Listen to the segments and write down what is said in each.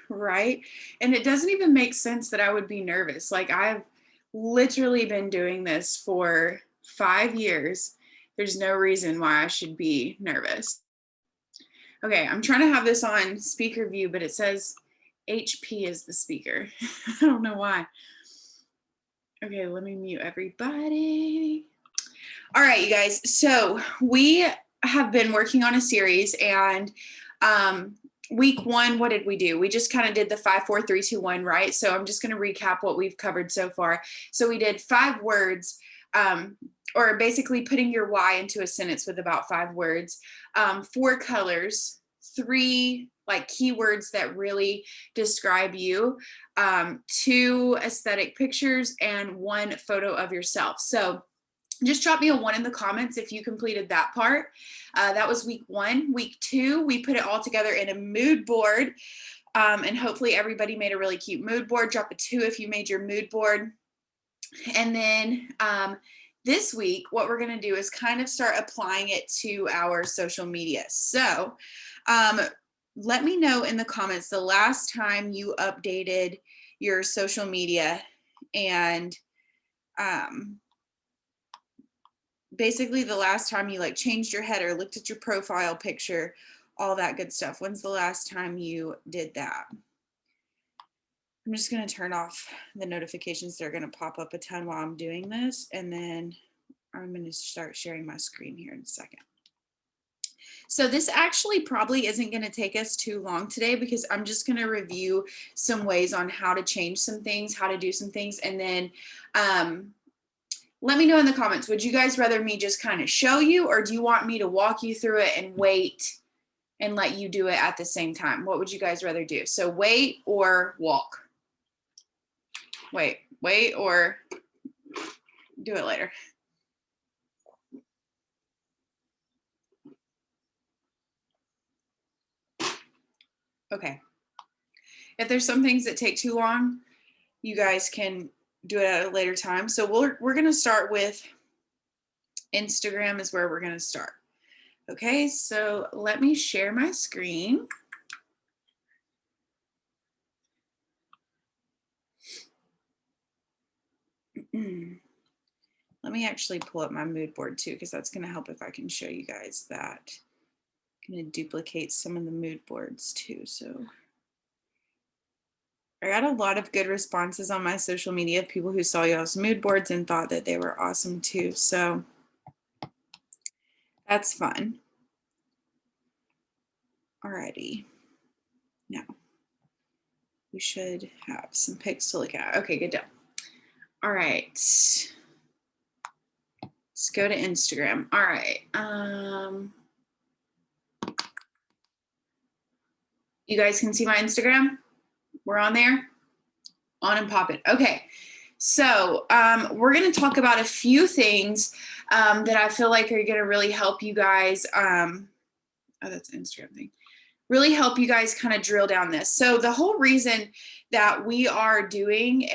right? And it doesn't even make sense that I would be nervous. Like, I've literally been doing this for 5 years. There's no reason why I should be nervous. Okay, I'm trying to have this on speaker view, but it says HP is the speaker. I don't know why. Okay, let me mute everybody. All right, you guys. So we have been working on a series, and week one, what did we do? We just kind of did the 5, 4, 3, 2, 1, right? So I'm just going to recap what we've covered so far. So we did 5 words, or basically putting your why into a sentence with about 5 words, 4 colors, 3 like keywords that really describe you, 2 aesthetic pictures, and 1 photo of yourself. So just drop me a 1 in the comments if you completed that part. That was week 1. Week 2, we put it all together in a mood board, and hopefully everybody made a really cute mood board. Drop a 2 if you made your mood board. And then this week, what we're going to do is kind of start applying it to our social media. So let me know in the comments the last time you updated your social media, and basically the last time you like changed your header, looked at your profile picture, all that good stuff. When's the last time you did that? I'm just going to turn off the notifications. They're going to pop up a ton while I'm doing this, and then I'm going to start sharing my screen here in a second. So this actually probably isn't going to take us too long today, because I'm just going to review some ways on how to change some things, how to do some things, and then let me know in the comments, would you guys rather me just kind of show you, or do you want me to walk you through it and wait and let you do it at the same time? What would you guys rather do? So wait or walk? Wait or do it later? Okay. If there's some things that take too long, you guys can do it at a later time. So we're going to start with Instagram is where we're going to start. Okay, so let me share my screen. Let me actually pull up my mood board too, because that's going to help if I can show you guys that. I'm going to duplicate some of the mood boards too. So I got a lot of good responses on my social media of people who saw y'all's mood boards and thought that they were awesome too. So that's fun. Alrighty. Now we should have some pics to look at. Okay, good deal. All right. Let's go to Instagram. All right. You guys can see my Instagram? We're on there? On and popping. Okay. So we're going to talk about a few things that I feel like are going to really help you guys. Oh, that's an Instagram thing. Really help you guys kind of drill down this. So the whole reason that we are doing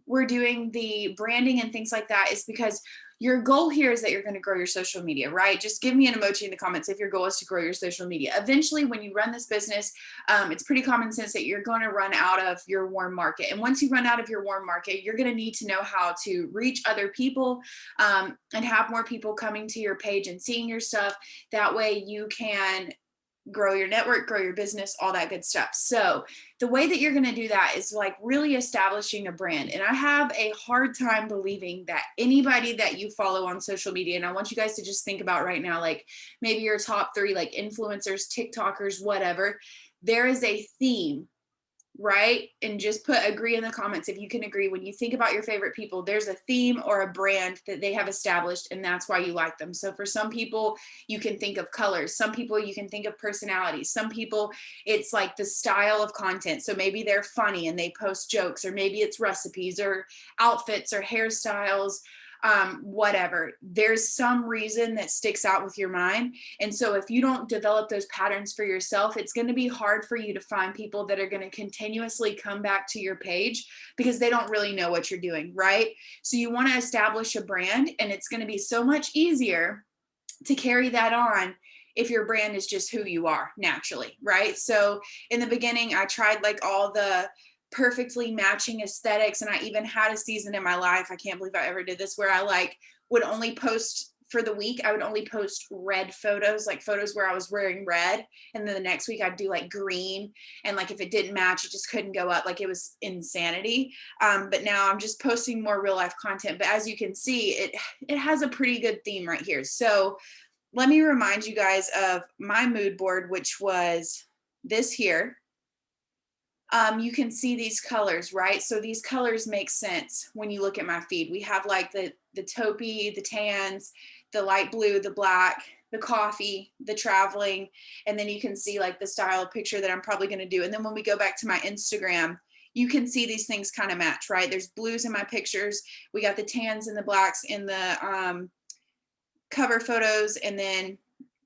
we're doing the branding and things like that is because your goal here is that you're going to grow your social media, right? Just give me an emoji in the comments if your goal is to grow your social media. Eventually, when you run this business, it's pretty common sense that you're going to run out of your warm market. And once you run out of your warm market, you're going to need to know how to reach other people and have more people coming to your page and seeing your stuff. That way you can grow your network, grow your business, all that good stuff. So the way that you're going to do that is like really establishing a brand. And I have a hard time believing that anybody that you follow on social media, and I want you guys to just think about right now, like maybe your top 3, like influencers, TikTokers, whatever, there is a theme, right? And just put agree in the comments if you can agree. When you think about your favorite people, there's a theme or a brand that they have established, and that's why you like them. So for some people, you can think of colors. Some people, you can think of personalities. Some people, it's like the style of content. So maybe they're funny and they post jokes, or maybe it's recipes or outfits or hairstyles, whatever. There's some reason that sticks out with your mind. And so if you don't develop those patterns for yourself, it's going to be hard for you to find people that are going to continuously come back to your page because they don't really know what you're doing, right? So you want to establish a brand, and it's going to be so much easier to carry that on if your brand is just who you are naturally, right? So in the beginning, I tried like all the perfectly matching aesthetics, and I even had a season in my life, I can't believe I ever did this, where I like would only post for the week, I would only post red photos, like photos where I was wearing red, and then the next week I'd do like green, and like if it didn't match, it just couldn't go up. Like it was insanity. But now I'm just posting more real life content. But as you can see, it has a pretty good theme right here. So let me remind you guys of my mood board, which was this here. You can see these colors, right? So these colors make sense when you look at my feed. We have like the taupey, the tans, the light blue, the black, the coffee, the traveling, and then you can see like the style of picture that I'm probably going to do. And then when we go back to my Instagram, you can see these things kind of match, right? There's blues in my pictures. We got the tans and the blacks in the cover photos, and then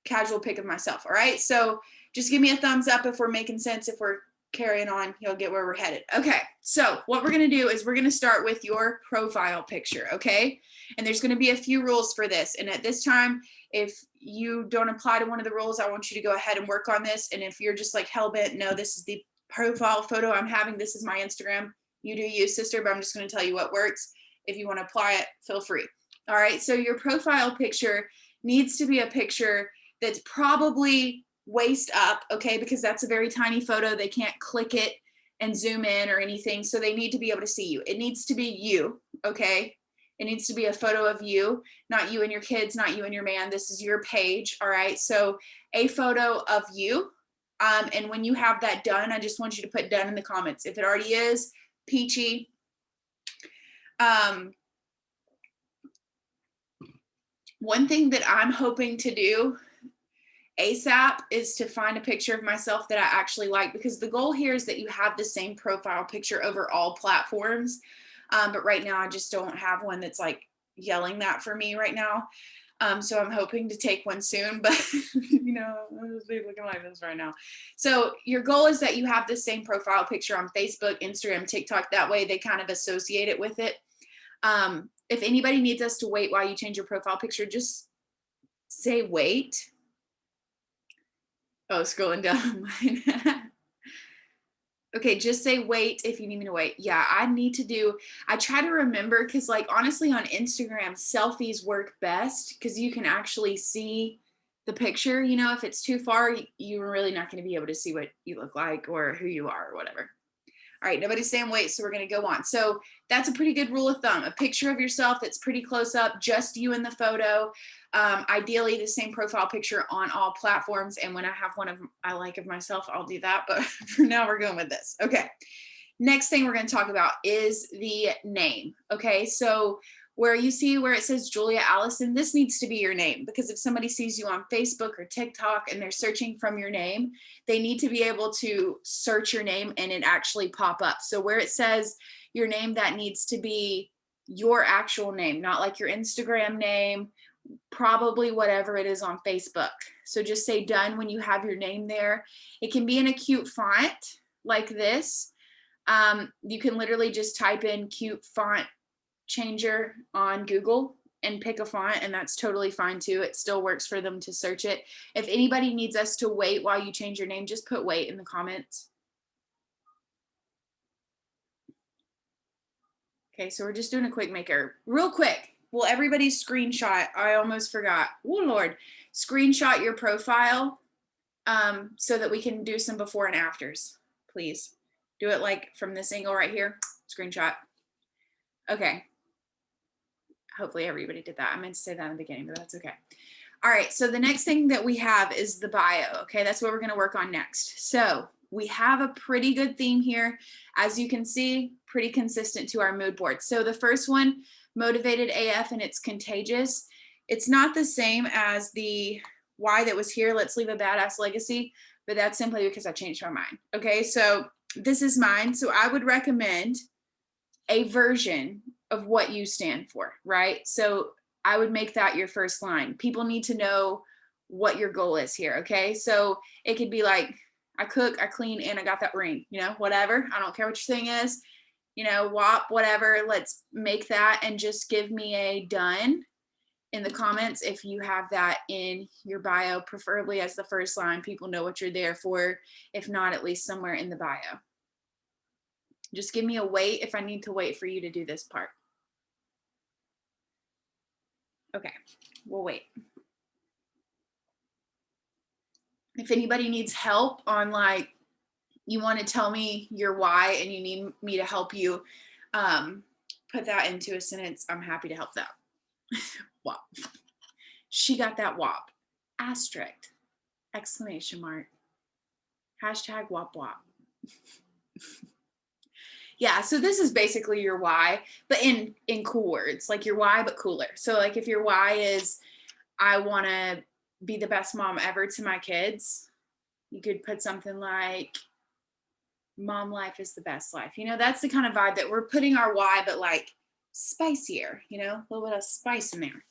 casual pic of myself. All right. So just give me a thumbs up if we're making sense. If we're carrying on, you'll get where we're headed. Okay. So what we're going to do is we're going to start with your profile picture. Okay. And there's going to be a few rules for this. And at this time, if you don't apply to one of the rules, I want you to go ahead and work on this. And if you're just like hell bent, no, this is the profile photo I'm having, this is my Instagram, you do you, sister, but I'm just going to tell you what works. If you want to apply it, feel free. All right. So your profile picture needs to be a picture that's probably waist up, okay, because that's a very tiny photo. They can't click it and zoom in or anything, so they need to be able to see you. It needs to be you, okay? It needs to be a photo of you, not you and your kids, not you and your man. This is your page, all right? So a photo of you, and when you have that done, I just want you to put done in the comments. If it already is, peachy. One thing that I'm hoping to do ASAP is to find a picture of myself that I actually like, because the goal here is that you have the same profile picture over all platforms. But right now I just don't have one that's like yelling that for me right now. So I'm hoping to take one soon, but you know, I'm just looking like this right now. So your goal is that you have the same profile picture on Facebook, Instagram, TikTok. That way they kind of associate it with it. If anybody needs us to wait while you change your profile picture, just say wait. Oh, scrolling down mine. Okay, just say wait if you need me to wait. Yeah, I try to remember, because like honestly on Instagram, selfies work best because you can actually see the picture. You know, if it's too far, you're really not going to be able to see what you look like or who you are or whatever. All right, nobody's saying wait, so we're going to go on. So that's a pretty good rule of thumb. A picture of yourself that's pretty close up, just you in the photo. Ideally, the same profile picture on all platforms. And when I have one I like of myself, I'll do that. But for now, we're going with this. Okay. Next thing we're going to talk about is the name. Okay, so where you see where it says Julia Allison, this needs to be your name, because if somebody sees you on Facebook or TikTok and they're searching from your name, they need to be able to search your name and it actually pop up. So where it says your name, that needs to be your actual name, not like your Instagram name, probably whatever it is on Facebook. So just say done when you have your name there. It can be in a cute font like this. You can literally just type in cute font changer on Google and pick a font, and that's totally fine too. It still works for them to search it. If anybody needs us to wait while you change your name, just put wait in the comments. Okay, so we're just doing a quick makeover. Real quick, will everybody screenshot? I almost forgot. Oh, Lord. Screenshot your profile so that we can do some before and afters, please. Do it like from this angle right here. Screenshot. Okay. Hopefully everybody did that. I meant to say that in the beginning, but that's okay. All right, so the next thing that we have is the bio, okay? That's what we're gonna work on next. So we have a pretty good theme here. As you can see, pretty consistent to our mood board. So the first one, motivated AF, and it's contagious. It's not the same as the why that was here, let's leave a badass legacy, but that's simply because I changed my mind, okay? So this is mine. So I would recommend a version of what you stand for, right? So I would make that your first line. People need to know what your goal is here, okay? So it could be like, I cook, I clean, and I got that ring, you know, whatever. I don't care what your thing is, you know, WAP, whatever. Let's make that and just give me a done. in the comments if you have that in your bio, preferably as the first line. People know what you're there for. If not, at least somewhere in the bio. Just give me a wait if I need to wait for you to do this part. Okay, we'll wait. If anybody needs help on, like, you want to tell me your why and you need me to help you put that into a sentence, I'm happy to help that. WAP. She got that WAP. Asterisk. Exclamation mark. Hashtag WAP WAP. Yeah, so this is basically your why, but in cool words, like your why, but cooler. So like if your why is, I want to be the best mom ever to my kids, you could put something like, mom life is the best life. You know, that's the kind of vibe that we're putting our why, but like spicier, you know, a little bit of spice in there.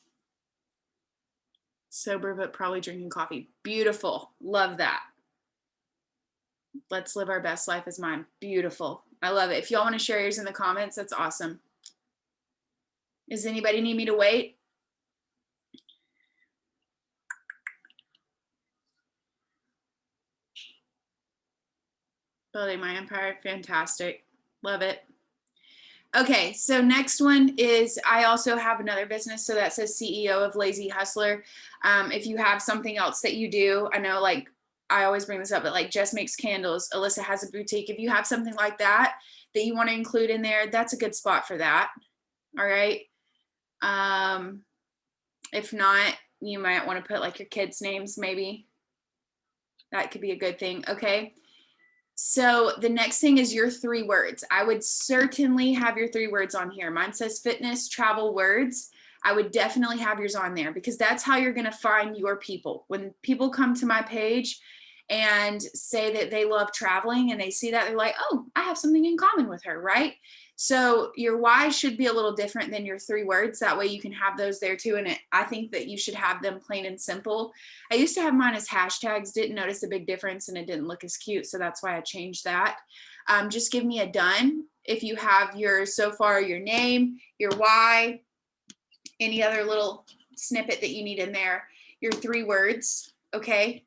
Sober, but probably drinking coffee. Beautiful. Love that. Let's live our best life as mine. Beautiful. I love it. If y'all want to share yours in the comments, that's awesome. Does anybody need me to wait? Building my empire. Fantastic. Love it. Okay, so next one is, I also have another business. So that says CEO of Lazy Hustler. If you have something else that you do, I know, like, I always bring this up, but like Jess makes candles, Alyssa has a boutique. If you have something like that that you want to include in there, that's a good spot for that. All right. If not, you might want to put like your kids' names, maybe. That could be a good thing. Okay. So the next thing is your 3 words. I would certainly have your 3 words on here. Mine says fitness, travel, words. I would definitely have yours on there because that's how you're going to find your people. When people come to my page and say that they love traveling and they see that, they're like, oh, I have something in common with her, right? So your why should be a little different than your 3 words. That way you can have those there too. And I think that you should have them plain and simple. I used to have mine as hashtags, didn't notice a big difference and it didn't look as cute. So that's why I changed that. Just give me a done if you have your, so far, your name, your why, any other little snippet that you need in there, your 3 words. Okay.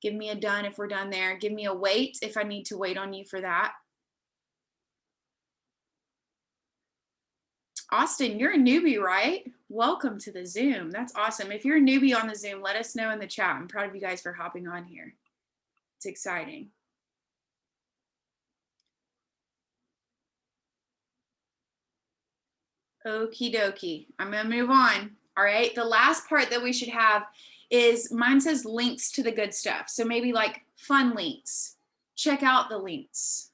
Give me a done if we're done there. Give me a wait if I need to wait on you for that. Austin, you're a newbie, right? Welcome to the Zoom. That's awesome. If you're a newbie on the Zoom, let us know in the chat. I'm proud of you guys for hopping on here. It's exciting. Okie dokie. I'm going to move on. All right. The last part that we should have is, mine says links to the good stuff. So maybe like fun links. Check out the links.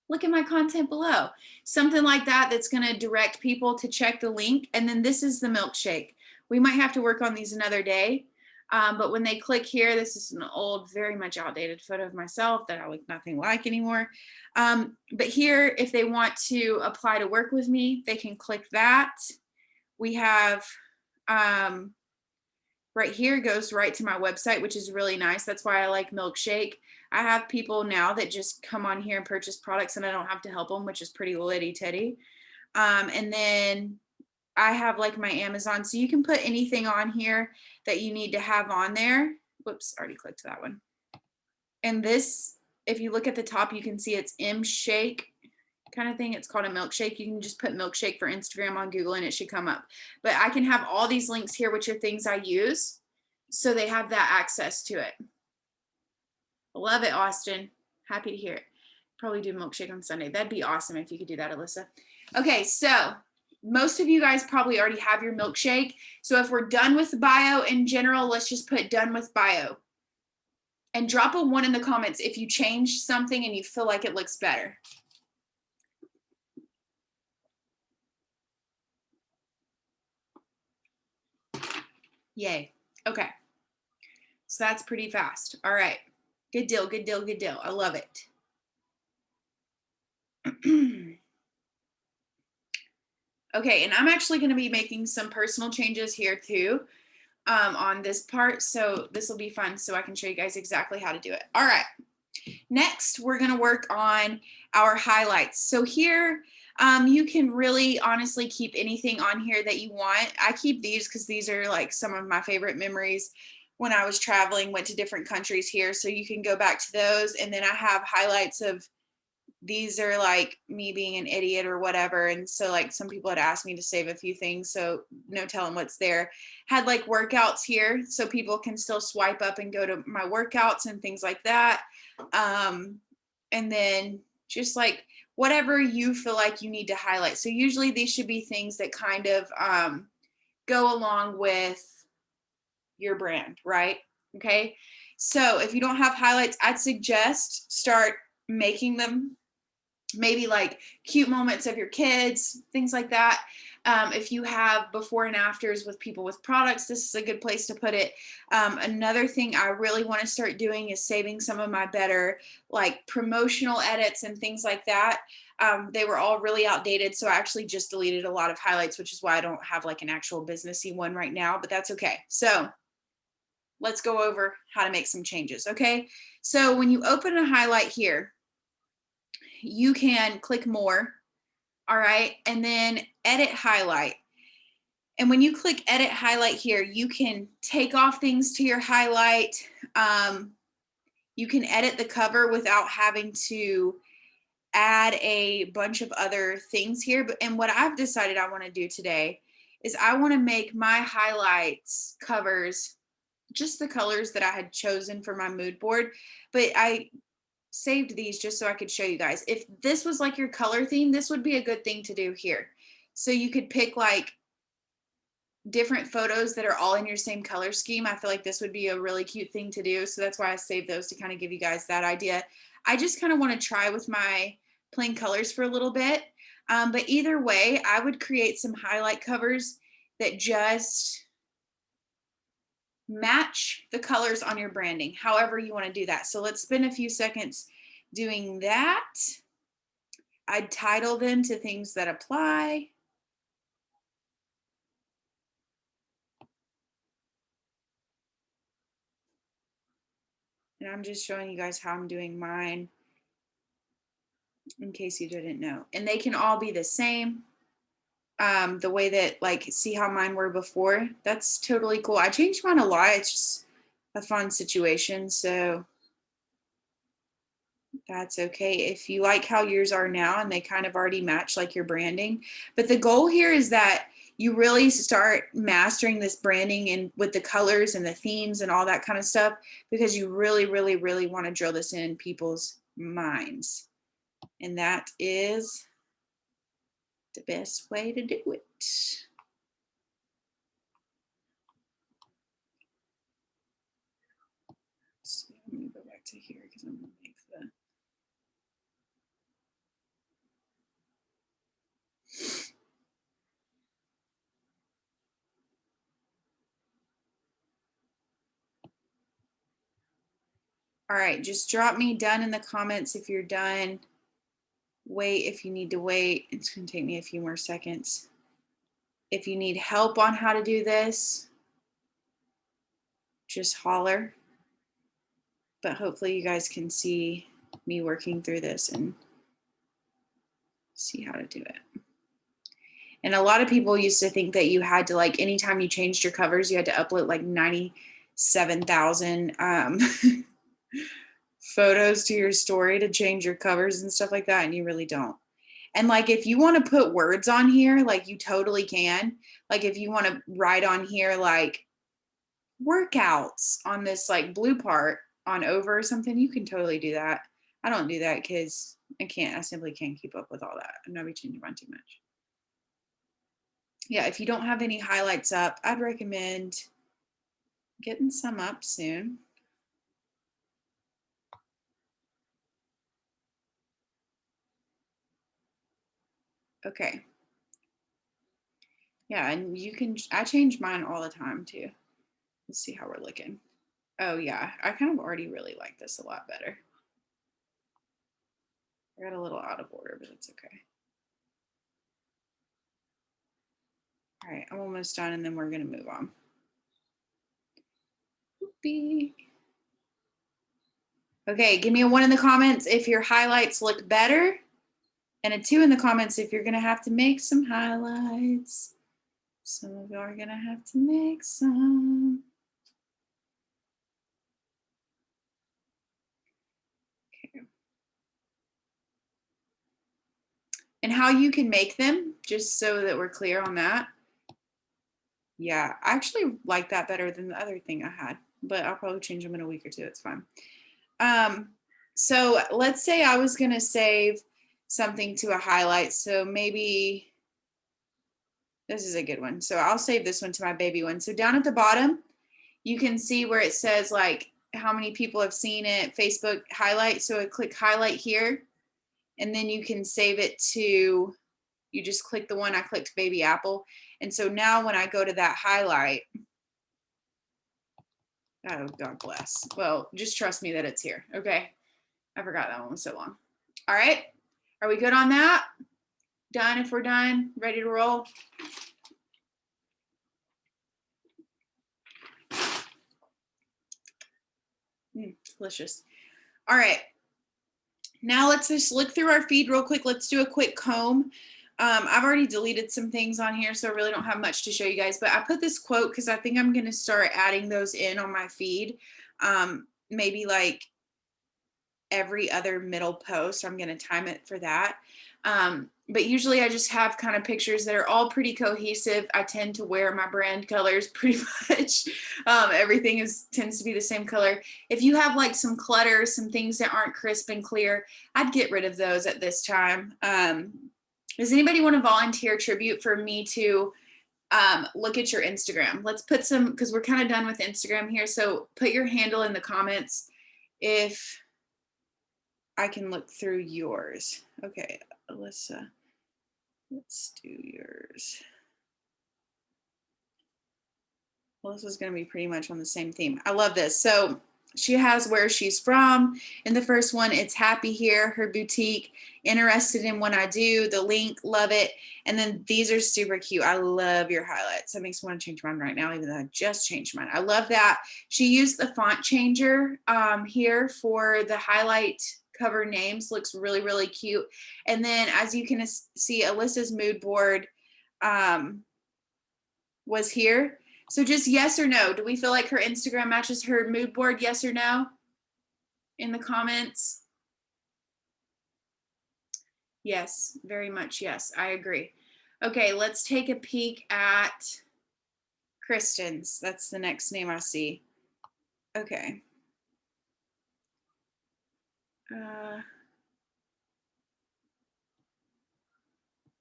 Look at my content below. Something like that that's going to direct people to check the link. And then this is the milkshake. We might have to work on these another day. But when they click here, this is an old, very much outdated photo of myself that I look nothing like anymore. But here, if they want to apply to work with me, they can click that. We have right here, goes right to my website, which is really nice. That's why I like Milkshake. I have people now that just come on here and purchase products and I don't have to help them, which is pretty litty titty. And then I have like my Amazon. So you can put anything on here that you need to have on there. Whoops, already clicked that one. And this, if you look at the top, you can see it's M Shake kind of thing. It's called a milkshake. You can just put milkshake for Instagram on Google and it should come up. But I can have all these links here, which are things I use. So they have that access to it. Love it, Austin. Happy to hear it. Probably do milkshake on Sunday. That'd be awesome if you could do that, Alyssa. Okay, so most of you guys probably already have your milkshake. So if we're done with bio in general, let's just put done with bio. And drop a 1 in the comments if you changed something and you feel like it looks better. Yay. Okay. So that's pretty fast. All right. Good deal, good deal, good deal. I love it. Okay, and I'm actually going to be making some personal changes here too on this part. So this will be fun so I can show you guys exactly how to do it. All right. Next, we're going to work on our highlights. So here, You can really honestly keep anything on here that you want. I keep these because these are like some of my favorite memories when I was traveling, went to different countries here. So you can go back to those. And then I have highlights of these are like me being an idiot or whatever. And so like some people had asked me to save a few things. So no telling what's there. Had like workouts here so people can still swipe up and go to my workouts and things like that. And then just like whatever you feel like you need to highlight. So usually these should be things that kind of go along with your brand, right? Okay. So if you don't have highlights, I'd suggest start making them, maybe like cute moments of your kids, things like that. If you have before and afters with people with products, this is a good place to put it. Another thing I really want to start doing is saving some of my better like promotional edits and things like that. They were all really outdated, so I actually just deleted a lot of highlights, which is why I don't have like an actual businessy one right now, but that's okay. So let's go over how to make some changes. Okay, so when you open a highlight here, you can click more. All right, and then edit highlight. And when you click edit highlight here, you can take off things to your highlight. You can edit the cover without having to add a bunch of other things here. And what I've decided I want to do today is I want to make my highlights covers just the colors that I had chosen for my mood board. But I saved these just so I could show you guys. If this was like your color theme, this would be a good thing to do here. So you could pick like different photos that are all in your same color scheme. I feel like this would be a really cute thing to do. So that's why I saved those, to kind of give you guys that idea. I just kind of want to try with my plain colors for a little bit. But either way, I would create some highlight covers that just match the colors on your branding, however you want to do that. So let's spend a few seconds doing that. I'd title them to things that apply. And I'm just showing you guys how I'm doing mine in case you didn't know. And they can all be the same. The way that, like, see how mine were before? That's totally cool. I changed mine a lot. It's just a fun situation. So that's okay. If you like how yours are now and they kind of already match like your branding. But the goal here is that you really start mastering this branding and with the colors and the themes and all that kind of stuff, because you really, really, really want to drill this in people's minds. And that is the best way to do it. So let me go back to here because I'm going to make the. All right, just drop me done in the comments if you're done. Wait if you need to wait. It's going to take me a few more seconds. If you need help on how to do this, just holler. But hopefully you guys can see me working through this and see how to do it. And a lot of people used to think that you had to, like, anytime you changed your covers, you had to upload like 97,000 photos to your story to change your covers and stuff like that. And you really don't. And like, if you want to put words on here, like, you totally can. Like, if you want to write on here, like, workouts on this like blue part on over or something, you can totally do that. I don't do that because I simply can't keep up with all that. I'm not be changing mine too much. Yeah, if you don't have any highlights up, I'd recommend getting some up soon. Okay. Yeah, and you can, I change mine all the time too. Let's see how we're looking. Oh yeah, I kind of already really like this a lot better. I got a little out of order, but it's okay. All right, I'm almost done and then we're gonna move on. Whoopee. Okay, give me a 1 in the comments if your highlights look better. And a 2 in the comments if you're going to have to make some highlights. Some of you are going to have to make some. Okay. And how you can make them, just so that we're clear on that. Yeah, I actually like that better than the other thing I had, but I'll probably change them in a week or two. It's fine. So let's say I was going to save something to a highlight. So maybe this is a good one. So I'll save this one to my baby one. So down at the bottom, you can see where it says like how many people have seen it, Facebook highlight. So I click highlight here, and then you can save it to, you just click the one I clicked, baby apple. And so now when I go to that highlight, oh, God bless. Well, just trust me that it's here. Okay. I forgot that one was so long. All right. Are we good on that? Done if we're done? Ready to roll? Delicious. All right. Now let's just look through our feed real quick. Let's do a quick comb. I've already deleted some things on here, so I really don't have much to show you guys, but I put this quote because I think I'm going to start adding those in on my feed. Maybe like every other middle post. I'm going to time it for that. But usually I just have kind of pictures that are all pretty cohesive. I tend to wear my brand colors pretty much. Everything tends to be the same color. If you have like some clutter, some things that aren't crisp and clear, I'd get rid of those at this time. Does anybody want to volunteer tribute for me to look at your Instagram? Let's put some, because we're kind of done with Instagram here. So put your handle in the comments if I can look through yours. Okay, Alyssa, let's do yours. Well, this is going to be pretty much on the same theme. I love this. So she has where she's from. In the first one, it's happy here, her boutique, interested in what I do, the link, love it. And then these are super cute. I love your highlights. That makes me want to change mine right now, even though I just changed mine. I love that. She used the font changer here for the highlight cover names. Looks really, really cute. And then as you can see, Alyssa's mood board was here. So just yes or no. Do we feel like her Instagram matches her mood board? Yes or no? In the comments. Yes, very much yes. I agree. Okay, let's take a peek at Kristen's. That's the next name I see. Okay.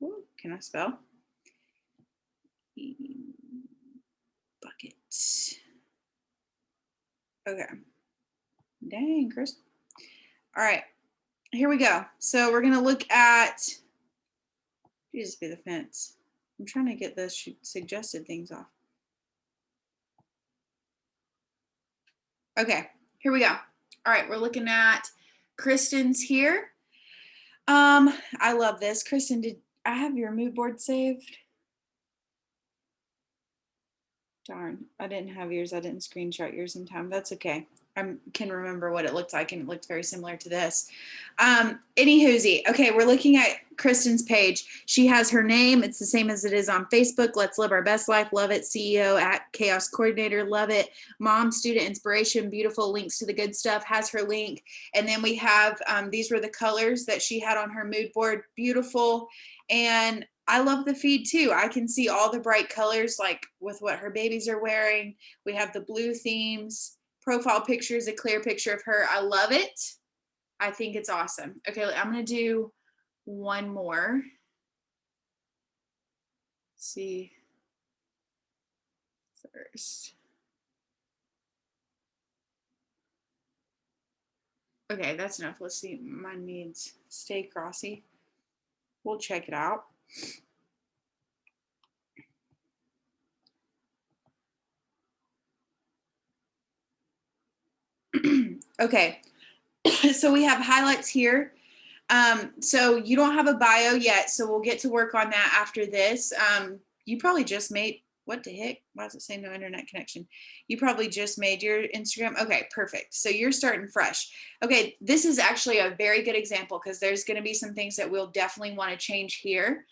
Ooh, can I spell? Bucket. Okay. Dang, Chris. All right, here we go. So we're going to look at, Jesus be the fence. I'm trying to get the suggested things off. Okay, here we go. All right, we're looking at Kristen's here. I love this. Kristen, did I have your mood board saved? Darn, I didn't have yours. I didn't screenshot yours in time. That's okay. I can remember what it looked like, and it looked very similar to this. Any hoozy. Okay, we're looking at Kristen's page. She has her name. It's the same as it is on Facebook. Let's live our best life. Love it. CEO at Chaos Coordinator. Love it. Mom, student inspiration. Beautiful. Links to the good stuff. Has her link. And then we have, these were the colors that she had on her mood board. Beautiful. And I love the feed too. I can see all the bright colors, like with what her babies are wearing. We have the blue themes. Profile picture is a clear picture of her. I love it. I think it's awesome. Okay, I'm going to do one more. Let's see first. Okay, that's enough. Let's see. Mine needs stay crossy. We'll check it out. Okay, so we have highlights here. So you don't have a bio yet, so we'll get to work on that after this. You probably just made, what the heck? Why does it say no internet connection? You probably just made your Instagram. Okay, perfect. So you're starting fresh. Okay, this is actually a very good example because there's going to be some things that we'll definitely want to change here.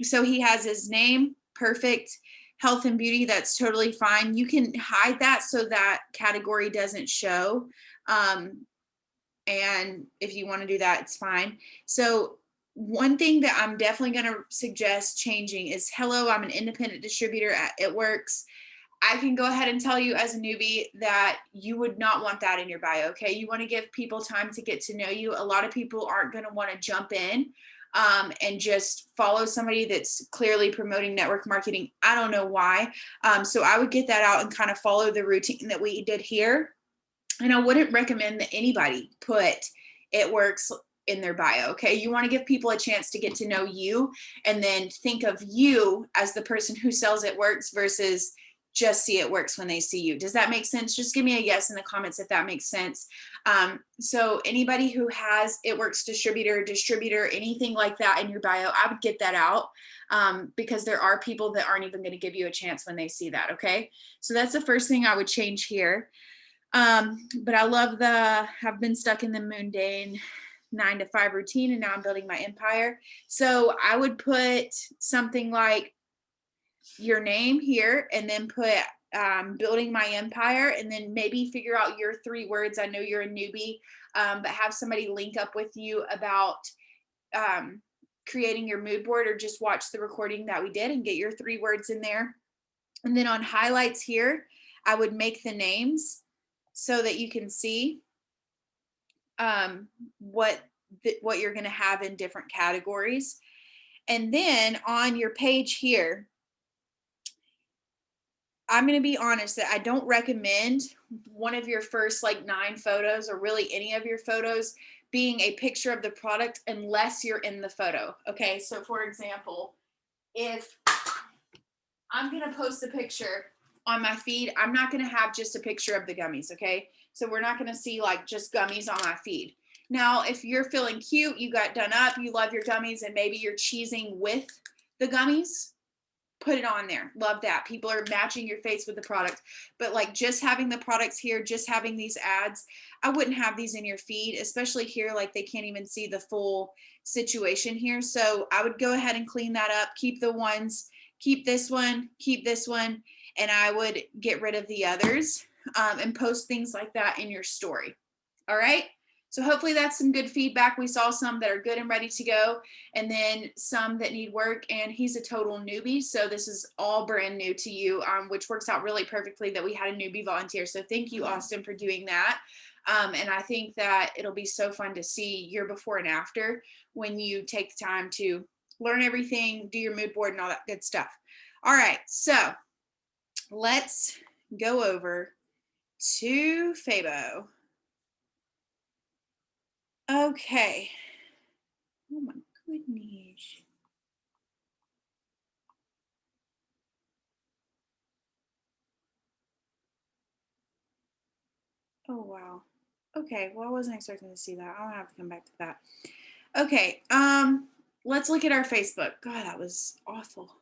So he has his name, perfect. Health and beauty, that's totally fine. You can hide that so that category doesn't show. And if you want to do that, it's fine. So one thing that I'm definitely going to suggest changing is, hello, I'm an independent distributor at It Works. I can go ahead and tell you as a newbie that you would not want that in your bio, okay? You want to give people time to get to know you. A lot of people aren't going to want to jump in and just follow somebody that's clearly promoting network marketing. I don't know why. So I would get that out and kind of follow the routine that we did here. And I wouldn't recommend that anybody put It Works in their bio, okay? You want to give people a chance to get to know you and then think of you as the person who sells It Works versus just see It Works when they see you. Does that make sense? Just give me a yes in the comments if that makes sense. So anybody who has It Works distributor, anything like that in your bio, I would get that out because there are people that aren't even going to give you a chance when they see that, okay? So that's the first thing I would change here. But I love I've been stuck in the mundane 9 to 5 routine and now I'm building my empire. So I would put something like your name here and then put building my empire, and then maybe figure out your 3 words. I know you're a newbie, but have somebody link up with you about creating your mood board, or just watch the recording that we did and get your 3 words in there. And then on highlights here, I would make the names so that you can see what you're going to have in different categories. And then on your page here, I'm going to be honest that I don't recommend one of your first like 9 photos, or really any of your photos, being a picture of the product unless you're in the photo. Okay, so for example, if I'm going to post a picture on my feed, I'm not going to have just a picture of the gummies, okay? So we're not going to see like just gummies on my feed. Now, if you're feeling cute, you got done up, you love your gummies, and maybe you're cheesing with the gummies, put it on there. Love that. People are matching your face with the product. But like just having the products here, just having these ads, I wouldn't have these in your feed, especially here, like they can't even see the full situation here. So I would go ahead and clean that up, keep the ones, keep this one, and I would get rid of the others and post things like that in your story. All right. So hopefully that's some good feedback. We saw some that are good and ready to go, and then some that need work. And he's a total newbie, so this is all brand new to you, which works out really perfectly that we had a newbie volunteer. So thank you, Austin, for doing that. And I think that it'll be so fun to see your before and after when you take the time to learn everything, do your mood board and all that good stuff. All right, so let's go over to Fabo. Okay. Oh my goodness. Oh wow. Okay, well, I wasn't expecting to see that. I'll have to come back to that. Okay, let's look at our Facebook. God, that was awful.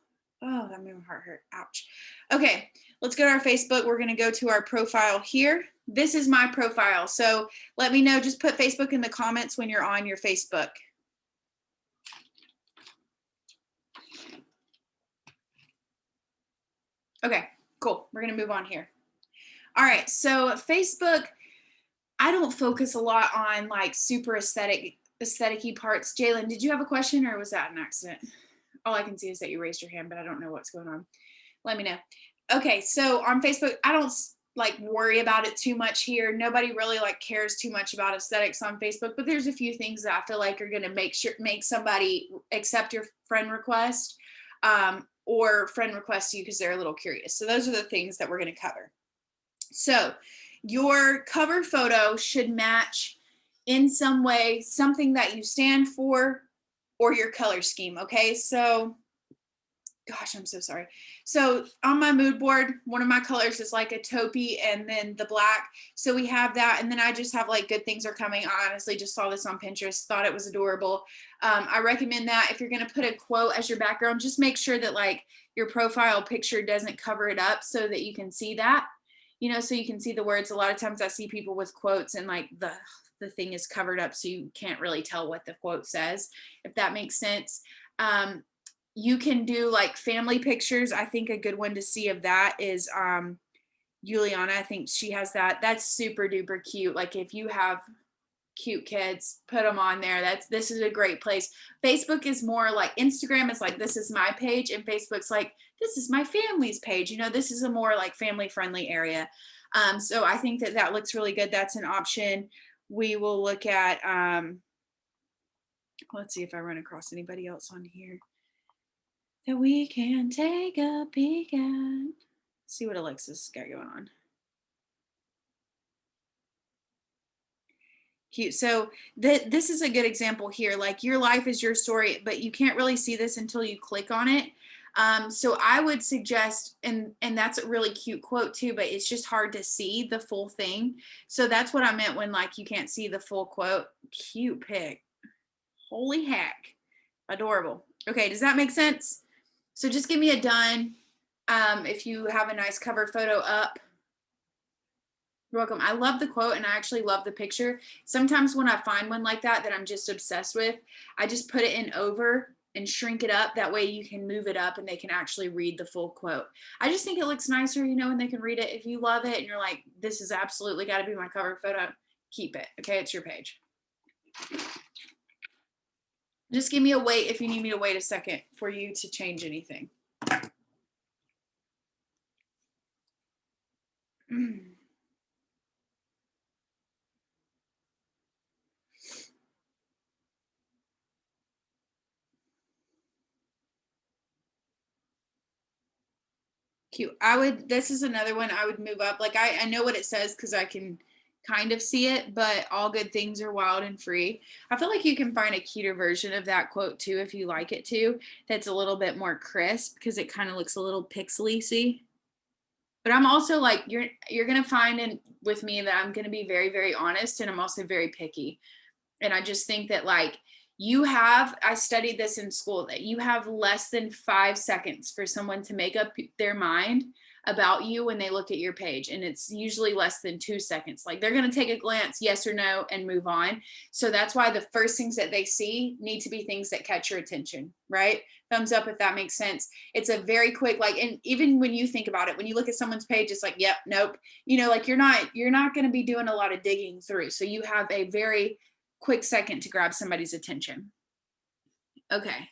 Oh, that made my heart hurt. Ouch. Okay, let's go to our Facebook. We're gonna go to our profile here. This is my profile. So let me know, just put Facebook in the comments when you're on your Facebook. Okay, cool. We're gonna move on here. All right, so Facebook, I don't focus a lot on like super aesthetic-y parts. Jalen, did you have a question or was that an accident? All I can see is that you raised your hand, but I don't know what's going on. Let me know. Okay, so on Facebook, I don't like worry about it too much here. Nobody really like cares too much about aesthetics on Facebook, but there's a few things that I feel like are going to make somebody accept your friend request or friend request you because they're a little curious. So those are the things that we're going to cover. So your cover photo should match in some way something that you stand for or your color scheme. Okay, so Gosh, I'm so sorry. So on my mood board, one of my colors is like a taupey and then the black. So we have that. And then I just have like good things are coming. I honestly just saw this on Pinterest, thought it was adorable. I recommend that if you're going to put a quote as your background, just make sure that like your profile picture doesn't cover it up so that you can see that, you know, so you can see the words. A lot of times I see people with quotes and like the thing is covered up so you can't really tell what the quote says, if that makes sense. You can do like family pictures. I think a good one to see of that is Juliana. I think she has that. That's super duper cute. Like if you have cute kids, put them on there. This is a great place. Facebook is more like Instagram is like this is my page, and Facebook's like this is my family's page. You know, this is a more like family friendly area. So I think that looks really good. That's an option. We will look at let's see if I run across anybody else on here that we can take a peek at. See what Alexa's got going on. Cute. So this is a good example here. Like your life is your story, but you can't really see this until you click on it. So I would suggest, and that's a really cute quote too, but it's just hard to see the full thing. So that's what I meant when like you can't see the full quote. Cute pic. Holy heck. Adorable. Okay, does that make sense? So just give me a done if you have a nice cover photo up. You're welcome. I love the quote and I actually love the picture. Sometimes when I find one like that I'm just obsessed with, I just put it in over and shrink it up. That way you can move it up and they can actually read the full quote. I just think it looks nicer, you know, when they can read it. If you love it and you're like, this is absolutely got to be my cover photo, keep it. Okay, it's your page. Just give me a wait if you need me to wait a second for you to change anything. Cute. This is another one I would move up. Like I know what it says because I can kind of see it, but all good things are wild and free. I feel like you can find a cuter version of that quote too if you like it too. That's a little bit more crisp because it kind of looks a little pixely, see? But I'm also like you're gonna find in with me that I'm gonna be very, very honest and I'm also very picky. And I just think that like I studied this in school, that you have less than 5 seconds for someone to make up their mind about you when they look at your page. And it's usually less than 2 seconds. Like they're going to take a glance, yes or no, and move on. So that's why the first things that they see need to be things that catch your attention, right? Thumbs up if that makes sense. It's a very quick, like, and even when you think about it, when you look at someone's page, it's like, yep, nope. You know, like you're not going to be doing a lot of digging through. So you have a very quick second to grab somebody's attention. Okay.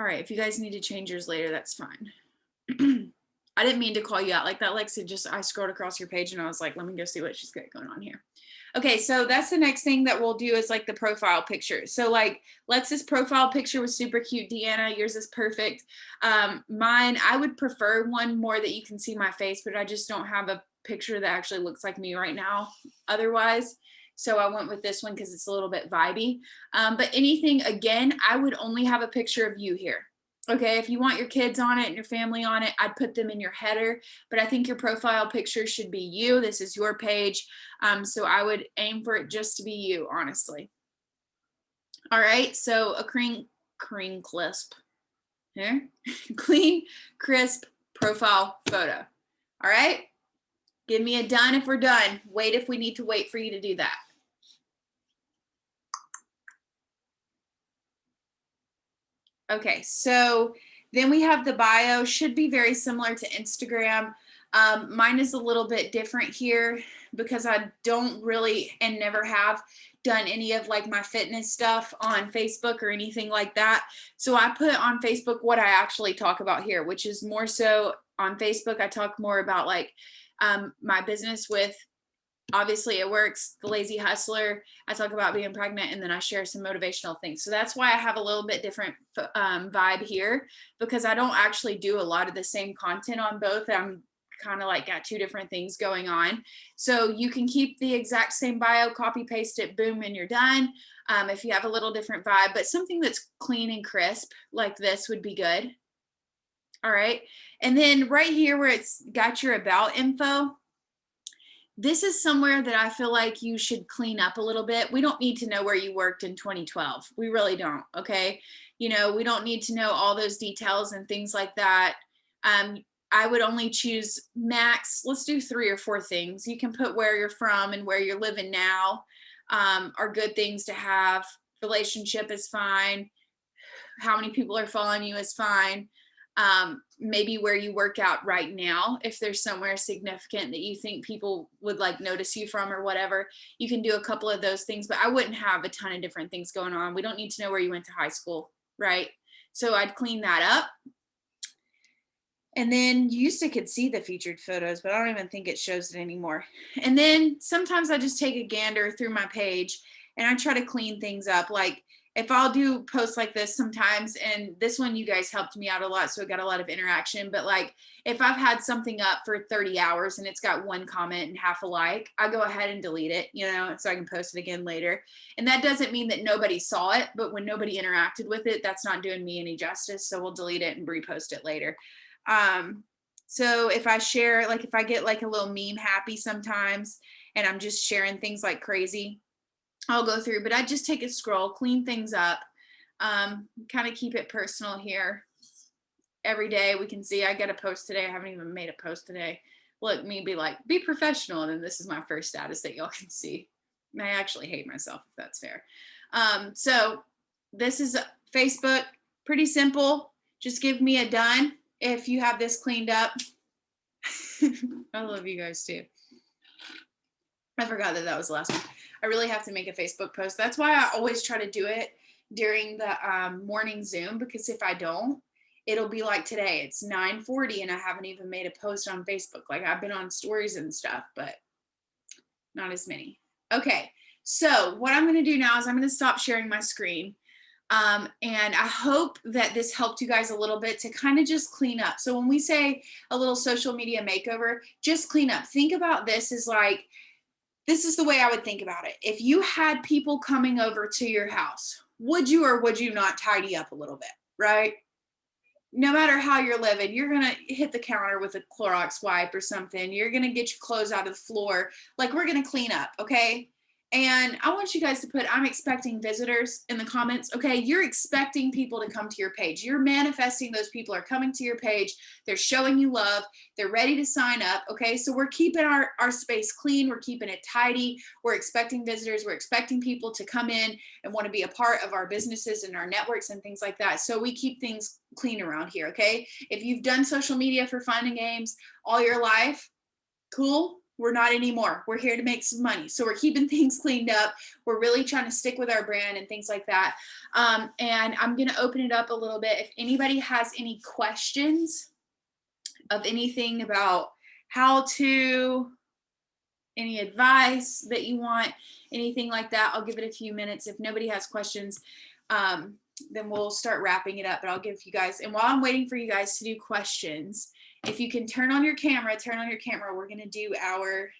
All right. If you guys need to change yours later, that's fine. I didn't mean to call you out like that, Lexa. I scrolled across your page and I was like, let me go see what she's got going on here. Okay, so that's the next thing that we'll do is like the profile picture. So like Lex's profile picture was super cute. Deanna, yours is perfect. Mine, I would prefer one more that you can see my face, but I just don't have a picture that actually looks like me right now otherwise. So I went with this one because it's a little bit vibey. But anything, again, I would only have a picture of you here. Okay, if you want your kids on it and your family on it, I'd put them in your header, but I think your profile picture should be you. This is your page. So I would aim for it just to be you, honestly. All right, so a clean crisp here, clean, crisp profile photo. All right, give me a done if we're done. Wait if we need to wait for you to do that. Okay, so then we have the bio, should be very similar to Instagram. Mine is a little bit different here because I don't really and never have done any of like my fitness stuff on Facebook or anything like that. So I put on Facebook what I actually talk about here, which is more so on Facebook. I talk more about like my business with Obviously It Works, The Lazy Hustler. I talk about being pregnant and then I share some motivational things. So that's why I have a little bit different vibe here because I don't actually do a lot of the same content on both. I'm kind of like got two different things going on. So you can keep the exact same bio, copy paste it, boom, and you're done. If you have a little different vibe, but something that's clean and crisp like this would be good. All right. And then right here where it's got your about info, this is somewhere that I feel like you should clean up a little bit. We don't need to know where you worked in 2012. We really don't. Okay. You know, we don't need to know all those details and things like that. I would only choose max, let's do 3 or 4 things. You can put where you're from and where you're living now, are good things to have. Relationship is fine. How many people are following you is fine. Maybe where you work out right now, if there's somewhere significant that you think people would like notice you from or whatever, you can do a couple of those things, but I wouldn't have a ton of different things going on. We don't need to know where you went to high school, right? So I'd clean that up. And then you used to could see the featured photos, but I don't even think it shows it anymore. And then sometimes I just take a gander through my page and I try to clean things up. Like if I'll do posts like this sometimes, and this one you guys helped me out a lot, so it got a lot of interaction. But like if I've had something up for 30 hours and it's got 1 comment and half a like, I go ahead and delete it, you know, so I can post it again later. And that doesn't mean that nobody saw it, but when nobody interacted with it, that's not doing me any justice. So we'll delete it and repost it later. So if I share, like if I get like a little meme happy sometimes and I'm just sharing things like crazy, I'll go through, but I just take a scroll, clean things up, kind of keep it personal here. Every day we can see I get a post today. I haven't even made a post today. Look, me be like, be professional. And then this is my first status that y'all can see. And I actually hate myself, if that's fair. So this is Facebook, pretty simple. Just give me a done if you have this cleaned up. I love you guys too. I forgot that was the last one. I really have to make a Facebook post. That's why I always try to do it during the morning Zoom, because if I don't, it'll be like today, it's 9:40 and I haven't even made a post on Facebook. Like I've been on stories and stuff, but not as many. Okay, so what I'm gonna do now is I'm gonna stop sharing my screen. And I hope that this helped you guys a little bit to kind of just clean up. So when we say a little social media makeover, just clean up. Think about this as like, this is the way I would think about it. If you had people coming over to your house, would you or would you not tidy up a little bit, right? No matter how you're living, you're going to hit the counter with a Clorox wipe or something. You're going to get your clothes out of the floor. Like we're going to clean up, okay? And I want you guys to put, I'm expecting visitors in the comments. Okay, you're expecting people to come to your page. You're manifesting those people are coming to your page. They're showing you love. They're ready to sign up. Okay, so we're keeping our space clean. We're keeping it tidy. We're expecting visitors. We're expecting people to come in and want to be a part of our businesses and our networks and things like that. So we keep things clean around here, okay? If you've done social media for fun and games all your life, cool. We're not anymore. We're here to make some money. So we're keeping things cleaned up. We're really trying to stick with our brand and things like that. And I'm going to open it up a little bit. If anybody has any questions of anything about how to, any advice that you want, anything like that, I'll give it a few minutes. If nobody has questions, then we'll start wrapping it up. But I'll give you guys, and while I'm waiting for you guys to do questions, if you can turn on your camera, we're going to do our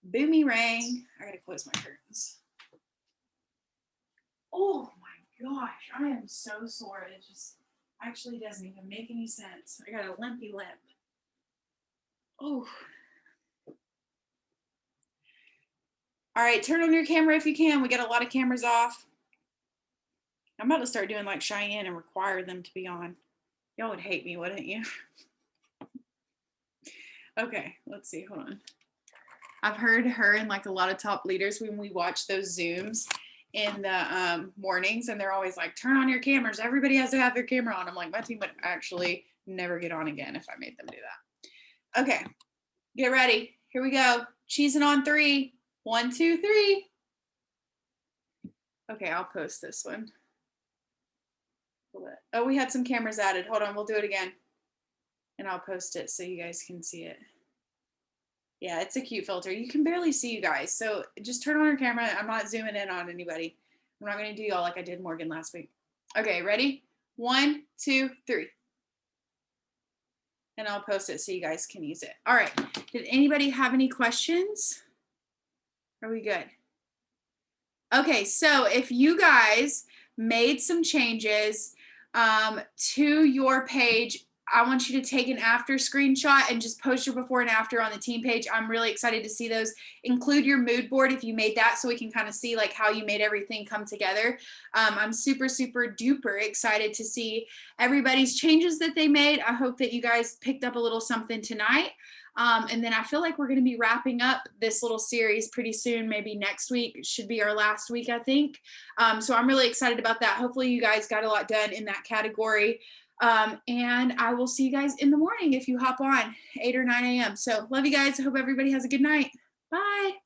boomerang. I got to close my curtains. Oh my gosh, I am so sore. It just actually doesn't even make any sense. I got a limpy lip. Oh. All right, turn on your camera if you can. We got a lot of cameras off. I'm about to start doing like Cheyenne and require them to be on. Y'all would hate me, wouldn't you? Okay, let's see. Hold on. I've heard her and like a lot of top leaders when we watch those Zooms in the mornings, and they're always like, turn on your cameras. Everybody has to have their camera on. I'm like, my team would actually never get on again if I made them do that. Okay, get ready. Here we go. Cheesing on 3. 1, 2, 3. Okay, I'll post this one. Oh, we had some cameras added. Hold on, we'll do it again. And I'll post it so you guys can see it. Yeah, it's a cute filter. You can barely see you guys. So just turn on your camera. I'm not zooming in on anybody. I'm not going to do y'all like I did Morgan last week. Okay, ready? 1, 2, 3. and I'll post it so you guys can use it. All right. Did anybody have any questions? Are we good? Okay, so if you guys made some changes to your page, I want you to take an after screenshot and just post your before and after on the team page. I'm really excited to see those. Include your mood board if you made that, so we can kind of see like how you made everything come together. I'm super, super duper excited to see everybody's changes that they made. I hope that you guys picked up a little something tonight. And then I feel like we're going to be wrapping up this little series pretty soon. Maybe next week should be our last week, I think. So I'm really excited about that. Hopefully you guys got a lot done in that category. And I will see you guys in the morning if you hop on 8 or 9 a.m. So love you guys. I hope everybody has a good night. Bye.